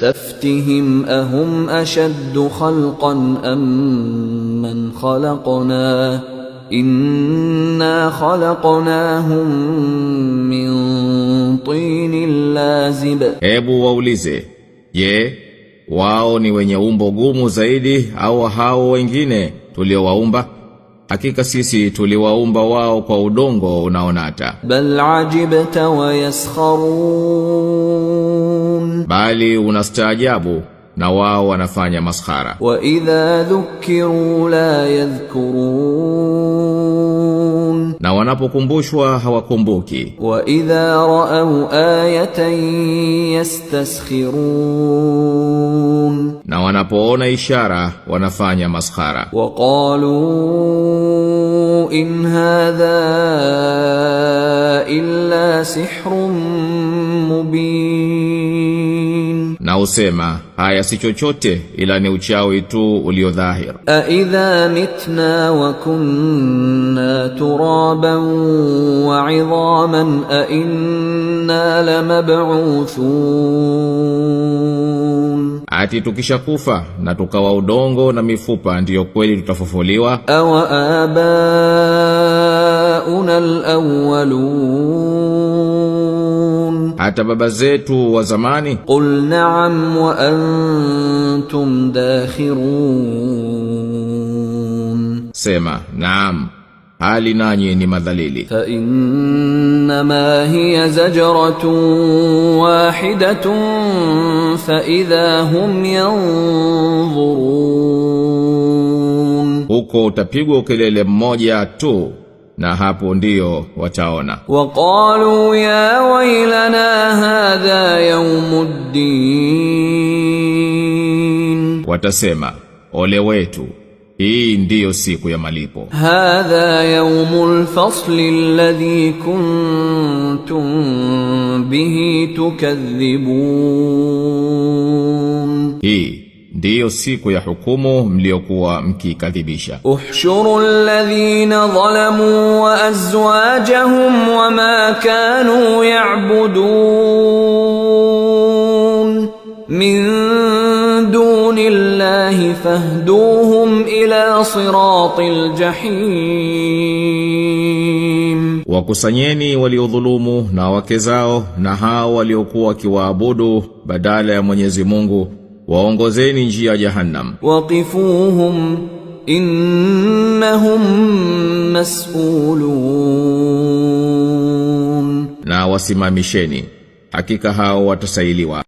فاستفتهم أهم أشد خلقا أم من خلقنا إنا خلقناهم من طين لازب. Hebu waulize, je, wao ni wenye umbo gumu zaidi au hao wengine tuliowaumba? Hakika sisi tuliwaumba wao kwa udongo unaonata. Bal ajibta wa yaskharun, bali unastaajabu na wao wanafanya maskhara. Wa idha dhukiru la yadhkurun, na wanapokumbushwa hawakumbuki. Wa idha ra'aw ayatan yastaskhirun, na wanapoona ishara wanafanya maskhara. Wa qalu in hadha illa sihrun mubin, na usema haya si chochote ila ni uchawi tu uliodhahir. A idha mitna wa kunna turaban wa 'idhaman a inna lamab'uthun, ati tukishakufa na tukawa udongo na mifupa ndiyo kweli tutafufuliwa? Aw abauna alawwalun, hata baba zetu wa zamani? Qul na'am wa antum dakhirun, sema naam, hali nanyi ni madhalili. Fa innama hiya zajratun wahidatun fa idha hum yanzurun, huko utapigwa ukelele mmoja tu na hapo ndio wataona. Wa qalu ya waylana hadha yawmuddin, watasema ole wetu, hii ndiyo siku ya malipo. Hadha yawmul fasli alladhi kuntum bihi tukadhibun, hii ndiyo siku ya hukumu mliokuwa mkikadhibisha. Uhshuru alladhina zalamu wa azwajahum wa ma kanu ya'budun min duni llahi fahduhum ila siratil jahim, wakusanyeni waliodhulumu na wake zao na hao waliokuwa wakiwaabudu badala ya Mwenyezi Mungu, waongozeni njia ya Jahannam. Waqifuhum innahum mas'ulun, na wasimamisheni, hakika hao watasailiwa.